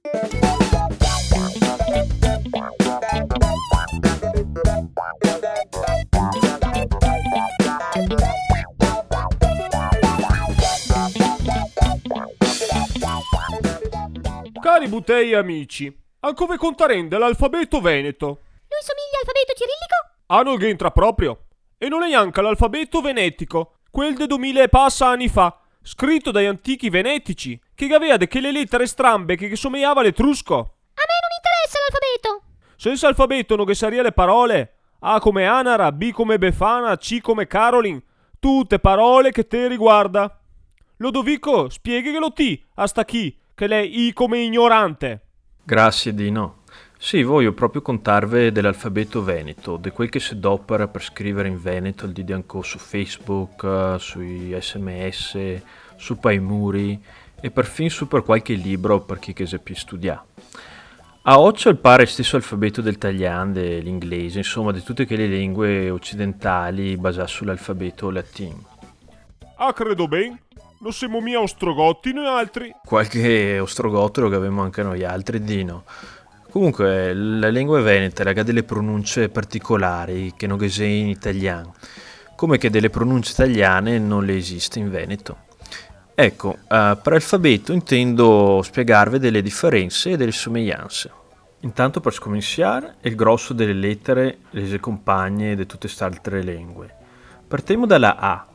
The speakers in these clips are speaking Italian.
Cari Butei amici, come contarende l'alfabeto veneto? Lui somiglia all'alfabeto cirillico? Non che entra proprio. E non è neanche l'alfabeto venetico, quel de 2000 e passa anni fa, scritto dai antichi venetici, che aveva de che le lettere strambe che somigliava all'etrusco. A me non interessa l'alfabeto. Senza alfabeto non che saria le parole. A come Anara, B come Befana, C come Caroline, tutte parole che te riguarda. Lodovico, spieghiglielo T, hasta chi, che lei I come ignorante. Grazie Dino. Sì, voglio proprio contarvi dell'alfabeto veneto, di quel che si adopera per scrivere in veneto il dico su Facebook, sui SMS, su Paimuri e perfino su per qualche libro per chi che seppia studiare. A occhio il pare stesso alfabeto del italiano, dell'inglese, insomma di tutte quelle lingue occidentali basate sull'alfabeto latino. Credo ben. Non siamo mica ostrogotti noi altri. Qualche ostrogottero che avevamo anche noi altri, Dino. Comunque, la lingua veneta ha delle pronunce particolari che non esiste in italiano, come che delle pronunce italiane non le esiste in veneto. Ecco, per alfabeto intendo spiegarvi delle differenze e delle somiglianze. Intanto per scominciare, il grosso delle lettere le compagne di tutte queste altre lingue. Partiamo dalla A.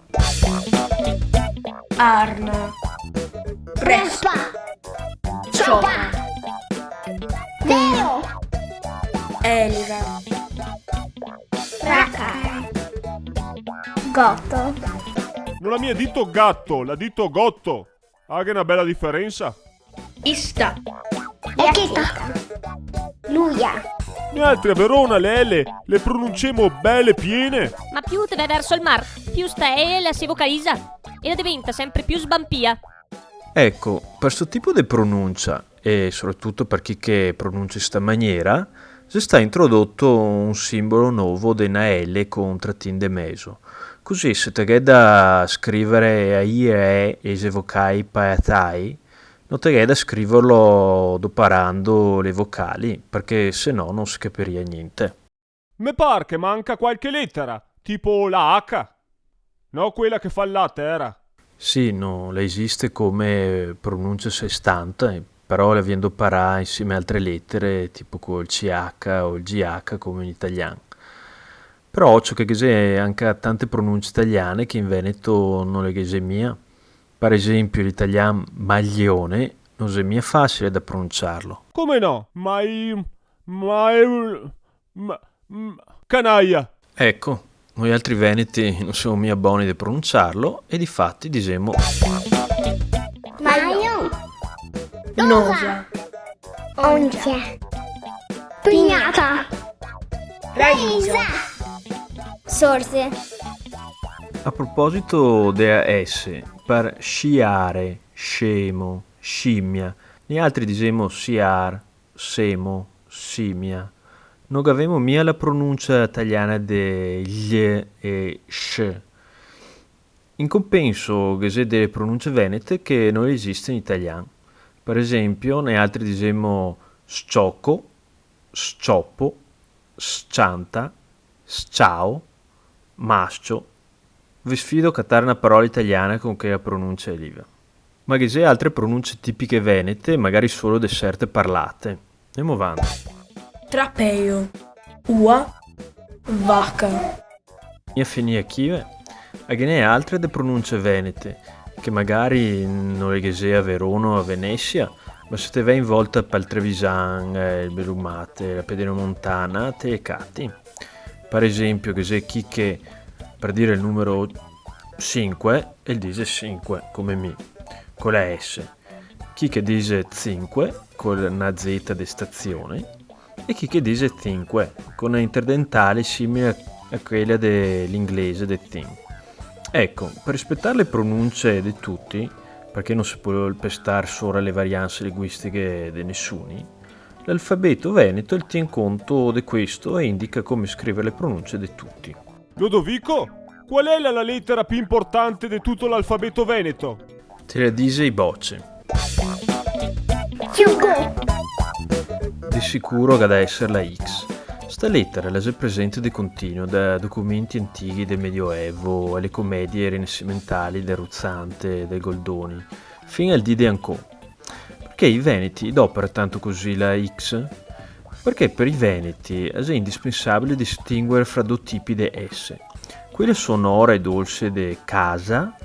Arna, Respa, Ciopa, Vero, Elira, Raca, Gotto, Non la mia dito gatto, la dito gotto. Che è una bella differenza. Ista, Echita, Luia, Noi altri a Verona le L le pronunciamo belle piene. Ma più te vai verso il mar, più sta la si vocalizza e la diventa sempre più sbampia. Ecco, per questo tipo di pronuncia, e soprattutto per chi che pronuncia in questa maniera, si sta introdotto un simbolo nuovo della L con un trattino de meso. Così se te da scrivere a I e E se vocai paetai, non te da scriverlo doparando le vocali, perché se no non si capiria niente. Me par che manca qualche lettera, tipo la H. No, quella che fa il latte era. Sì, no, la esiste come pronuncia a sé stante, però la viene doparà insieme a altre lettere, tipo col CH o il GH come in italiano. Però ciò che c'è anche tante pronunce italiane che in Veneto non le c'è mia. Per esempio l'italiano maglione non è mia facile da pronunciarlo. Come no? Canaglia. Ecco, noi altri veneti non siamo mia buoni da pronunciarlo e difatti diciamo Maio, Nosa, Oncia, Pignata, Raisa, Sorse, a proposito della S, per sciare, scemo, scimmia, gli altri diciamo siar, semo, simia. Non avevamo mia la pronuncia italiana de gli e sh. In compenso, che c'è delle pronunce venete che non esistono in italiano. Per esempio, ne altri diciamo sciocco, scioppo, scianta, sciao, mascio. Vi sfido a cattare una parola italiana con che la pronuncia è liva. Ma che c'è altre pronunce tipiche venete, magari solo di certe parlate. Andiamo avanti. Trapeo, Ua, Vacca, Mia finì a chive, a che ne altre de pronunce venete, che magari non le che a Verona o a Venezia, ma se te vai in volta per il Trevisan, il Belumate, la Pedemontana, te e catti. Per esempio, che c'è chi che, per dire il numero 5, e dice 5, come mi, con la S. Chi che dice 5, con una Z di stazione, e chi che dice 5, con una interdentale simile a quella dell'inglese del thing. Ecco, per rispettare le pronunce di tutti, perché non si può pestare solo le varianze linguistiche di nessuni, l'alfabeto veneto tiene conto di questo e indica come scrivere le pronunce di tutti. Lodovico, qual è la lettera più importante di tutto l'alfabeto veneto? Te la dice i bocce. Ciugo, sicuro che deve essere la X. Sta lettera è presente di continuo da documenti antichi del Medioevo alle commedie rinascimentali del Ruzzante e del Goldoni, fino al Dide Ancò. Perché i veneti dopera tanto così la X? Perché per i veneti è indispensabile distinguere fra due tipi di S, quella sonora e dolce di casa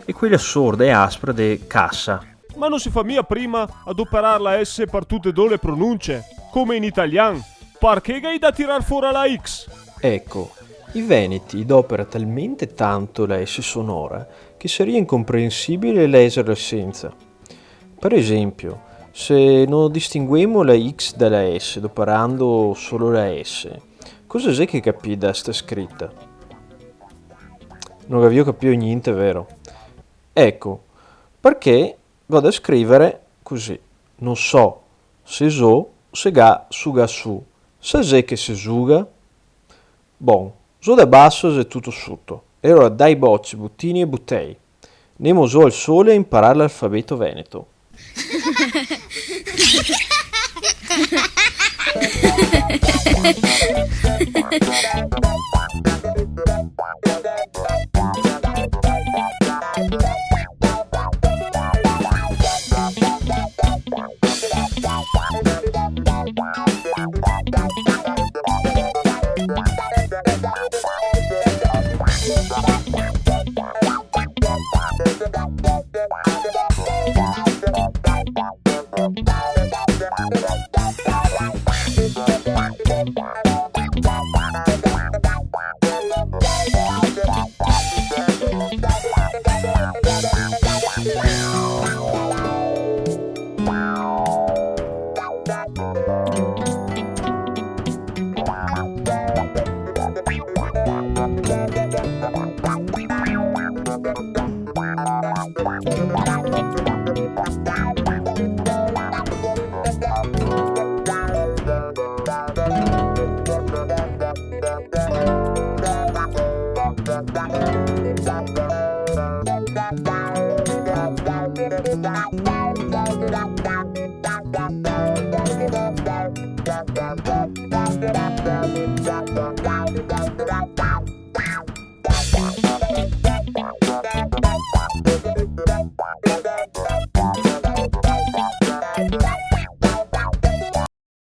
e quella sorda e aspra di cassa. Ma non si fa mia prima adoperare la S per tutte e due le pronunce, come in italiano? Perché gai da tirar fuori la X? Ecco, i veneti dopera talmente tanto la S sonora che sarebbe incomprensibile l'esserla senza. Per esempio, se non distinguiamo la X dalla S adoperando solo la S, cosa c'è che capì da sta scritta? Non avevo capito niente, vero? Ecco, perché vado a scrivere così. Non so se so, se ga, su ga su. Se c'è che se suga? Bon, so da basso è tutto sotto. E ora dai bocci, buttini e buttei. Nemo so al sole a imparare l'alfabeto veneto. Da